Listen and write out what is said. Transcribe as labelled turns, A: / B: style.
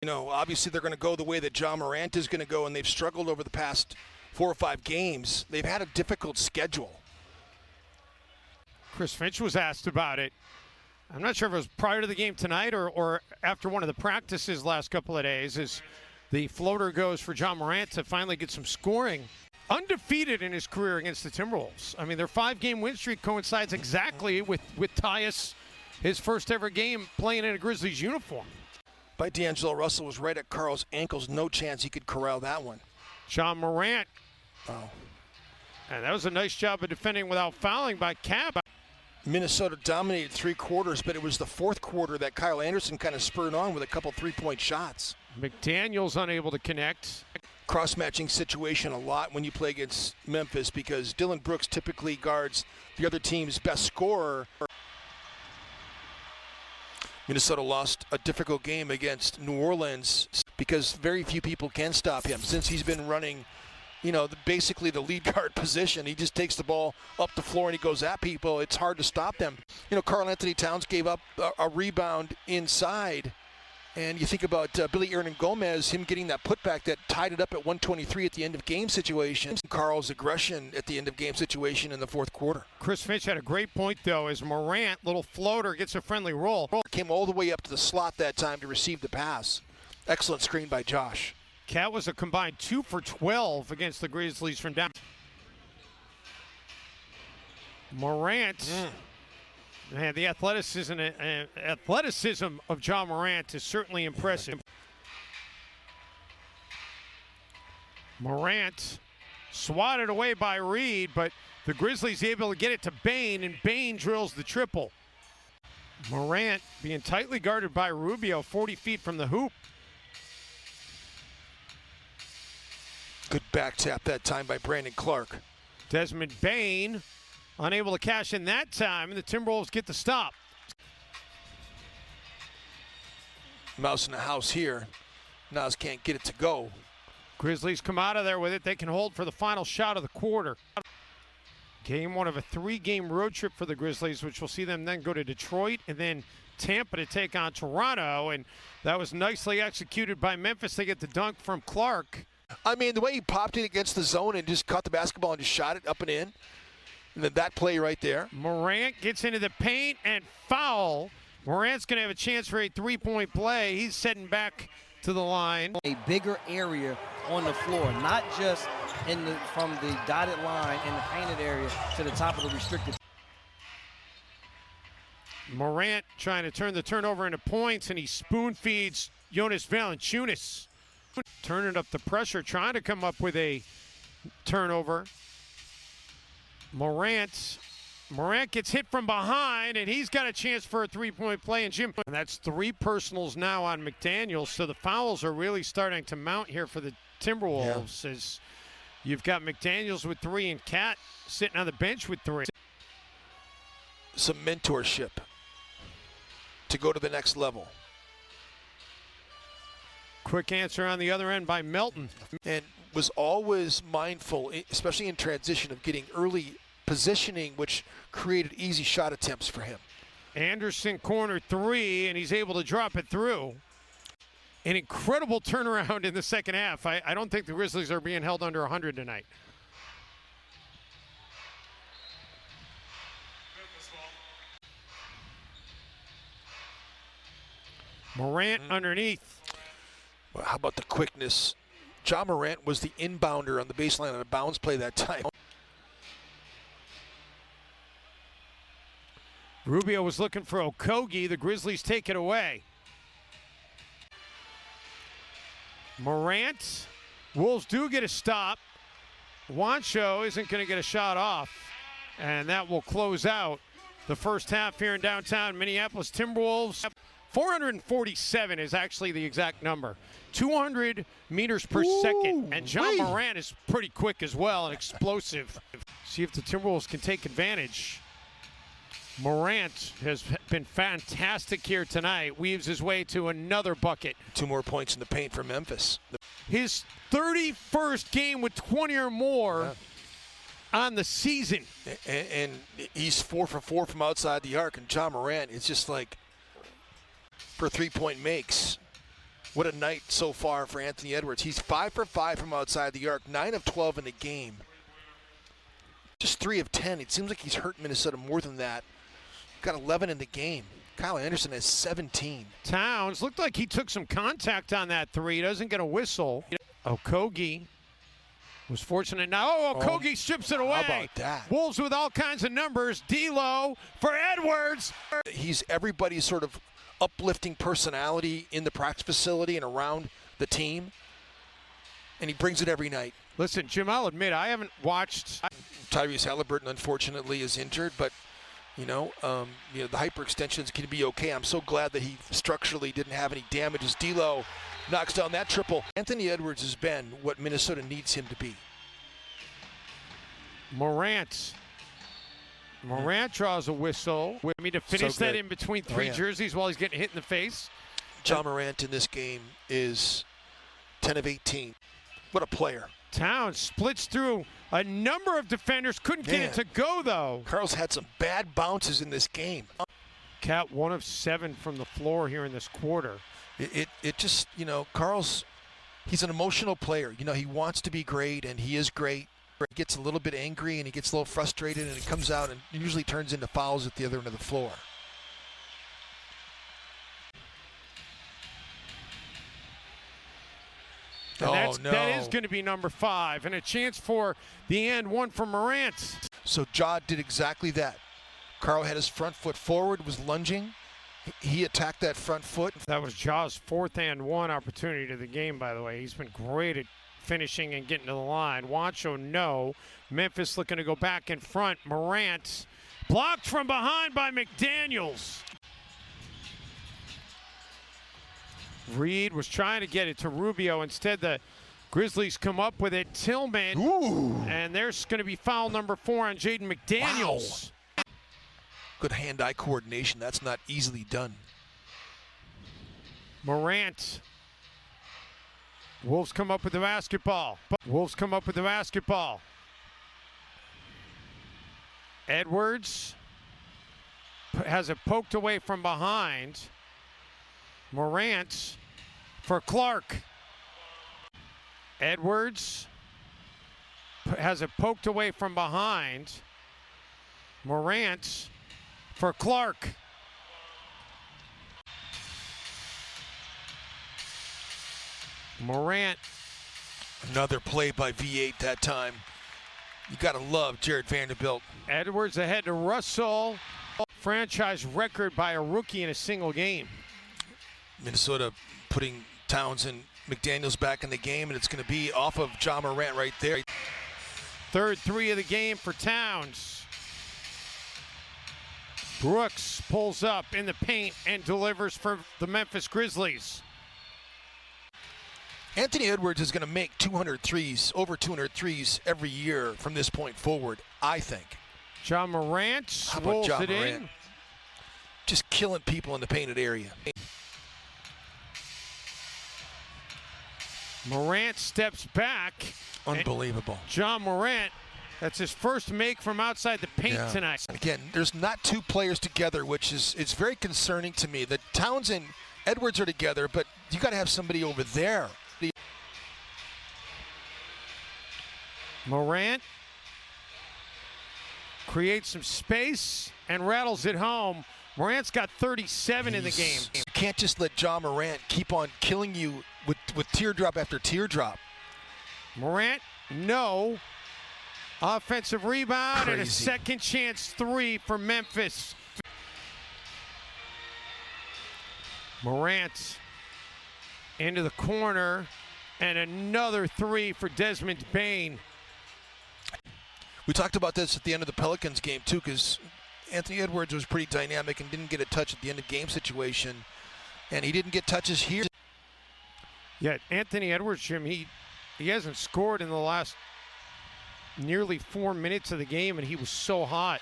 A: You know, obviously they're going to go the way that John Morant is going to go, and they've struggled over the past 4 or 5 games. They've had a difficult schedule.
B: Chris Finch was asked about it. I'm not sure if it was prior to the game tonight or after one of the practices last couple of days, as the floater goes for John Morant to finally get some scoring. Undefeated in his career against the Timberwolves. I mean, their 5-game win streak coincides exactly with Tyus, his first ever game playing in a Grizzlies uniform.
A: By D'Angelo Russell was right at Carl's ankles. No chance he could corral that one.
B: John Morant.
A: Oh.
B: And that was a nice job of defending without fouling by Cap.
A: Minnesota dominated 3 quarters, but it was the 4th quarter that Kyle Anderson kind of spurred on with a couple 3-point shots.
B: McDaniel's unable to connect.
A: Cross-matching situation a lot when you play against Memphis, because Dillon Brooks typically guards the other team's best scorer. Minnesota lost a difficult game against New Orleans because very few people can stop him since he's been running, you know, basically the lead guard position. He just takes the ball up the floor and he goes at people. It's hard to stop them. You know, Karl Anthony Towns gave up a rebound inside. And you think about Billy Hernangomez, him getting that putback that tied it up at 123 at the end of game situation. Karl's aggression at the end of game situation in the 4th quarter.
B: Chris Finch had a great point, though, as Morant, little floater, gets a friendly roll.
A: Came all the way up to the slot that time to receive the pass. Excellent screen by Josh.
B: Cat was a combined 2 for 12 against the Grizzlies from down. Morant. Man, the athleticism of John Morant is certainly impressive. Morant swatted away by Reed, but the Grizzlies able to get it to Bane, and Bane drills the triple. Morant being tightly guarded by Rubio, 40 feet from the hoop.
A: Good back tap that time by Brandon Clark.
B: Desmond Bane unable to cash in that time, and the Timberwolves get the stop.
A: Mouse in the house here. Nas can't get it to go.
B: Grizzlies come out of there with it. They can hold for the final shot of the quarter. Game 1 of a 3-game road trip for the Grizzlies, which will see them then go to Detroit and then Tampa to take on Toronto. And that was nicely executed by Memphis. They get the dunk from Clark.
A: I mean, the way he popped it against the zone and just caught the basketball and just shot it up and in. And then that play right there.
B: Morant gets into the paint and foul. Morant's going to have a chance for a 3-point play. He's setting back to the line.
C: A bigger area on the floor, not just from the dotted line in the painted area to the top of the restricted.
B: Morant trying to turn the turnover into points, and he spoon feeds Jonas Valanciunas. Turning up the pressure, trying to come up with a turnover. Morant gets hit from behind, and he's got a chance for a 3-point play. And Jim, and that's 3 personals now on McDaniels. So the fouls are really starting to mount here for the Timberwolves. Yeah. As you've got McDaniels with 3 and Cat sitting on the bench with 3.
A: Some mentorship to go to the next level.
B: Quick answer on the other end by Melton.
A: And was always mindful, especially in transition, of getting early positioning, which created easy shot attempts for him.
B: Anderson corner 3, and he's able to drop it through. An incredible turnaround in the second half. I don't think the Grizzlies are being held under 100 tonight. Morant underneath.
A: Well, how about the quickness? John Morant was the inbounder on the baseline on a bounce play that time.
B: Rubio was looking for Okogie. The Grizzlies take it away. Morant. Wolves do get a stop. Wancho isn't going to get a shot off. And that will close out the first half here in downtown Minneapolis. Timberwolves. 447 is actually the exact number. 200 meters per second. And John Morant is pretty quick as well and explosive. See if the Timberwolves can take advantage. Morant has been fantastic here tonight. Weaves his way to another bucket.
A: 2 more points in the paint for Memphis.
B: His 31st game with 20 or more on the season.
A: And he's 4 for 4 from outside the arc. And John Morant, it's just like for 3-point makes. What a night so far for Anthony Edwards. He's 5 for 5 from outside the arc, 9 of 12 in the game. Just 3 of 10. It seems like he's hurt Minnesota more than that. Got 11 in the game. Kyle Anderson has 17.
B: Towns looked like he took some contact on that three. Doesn't get a whistle. Okogie was fortunate. Now, Okogie strips it away.
A: How about that?
B: Wolves with all kinds of numbers. D'Lo for Edwards.
A: He's everybody's sort of uplifting personality in the practice facility and around the team, and he brings it every night.
B: Listen, Jim, I'll admit I haven't watched.
A: Tyrese Halliburton, unfortunately, is injured, but the hyperextensions can be okay. I'm so glad that he structurally didn't have any damage as D'Lo knocks down that triple. Anthony Edwards has been what Minnesota needs him to be.
B: Morant draws a whistle. To finish that in between three jerseys while he's getting hit in the face.
A: Ja Morant in this game is 10 of 18. What a player.
B: Towns splits through a number of defenders. Couldn't get it to go, though.
A: Carl's had some bad bounces in this game.
B: Cat 1 of 7 from the floor here in this quarter.
A: It just, Carl's, he's an emotional player. He wants to be great, and he is great. He gets a little bit angry, and he gets a little frustrated, and it comes out and usually turns into fouls at the other end of the floor.
B: And that is going to be number 5, and a chance for the and one for Morant.
A: So Ja did exactly that. Carl had his front foot forward, was lunging. He attacked that front foot.
B: That was Ja's 4th and 1 opportunity to the game, by the way. He's been great at finishing and getting to the line. Wancho, no. Memphis looking to go back in front. Morant blocked from behind by McDaniels. Reed was trying to get it to Rubio. Instead, the Grizzlies come up with it. Tillman.
A: Ooh.
B: And there's going to be foul number 4 on Jaden McDaniels.
A: Wow. Good hand-eye coordination. That's not easily done.
B: Morant. Wolves come up with the basketball. Edwards has it poked away from behind. Morant for Clark. Edwards has it poked away from behind. Morant for Clark. Morant.
A: Another play by V8 that time. You got to love Jared Vanderbilt.
B: Edwards ahead to Russell. Franchise record by a rookie in a single game.
A: Minnesota putting Towns and McDaniels back in the game, and it's going to be off of Ja Morant right there.
B: 3rd 3 of the game for Towns. Brooks pulls up in the paint and delivers for the Memphis Grizzlies.
A: Anthony Edwards is going to make 200 threes, over 200 threes every year from this point forward, I think.
B: Ja Morant rolls it in.
A: Just killing people in the painted area.
B: Morant steps back.
A: Unbelievable.
B: Ja Morant, that's his first make from outside the paint tonight.
A: Again, there's not 2 players together, which is it's very concerning to me. That Towns and Edwards are together, but you got to have somebody over there.
B: Morant creates some space and rattles it home. Morant's got 37 in the game.
A: You can't just let Ja Morant keep on killing you with teardrop after teardrop.
B: Morant, no. Offensive rebound.
A: Crazy.
B: And a second chance 3 for Memphis. Morant into the corner, and another 3 for Desmond Bane.
A: We talked about this at the end of the Pelicans game too, because Anthony Edwards was pretty dynamic and didn't get a touch at the end of game situation, and he didn't get touches here.
B: Yeah, Anthony Edwards, Jim, he hasn't scored in the last nearly 4 minutes of the game, and he was so hot.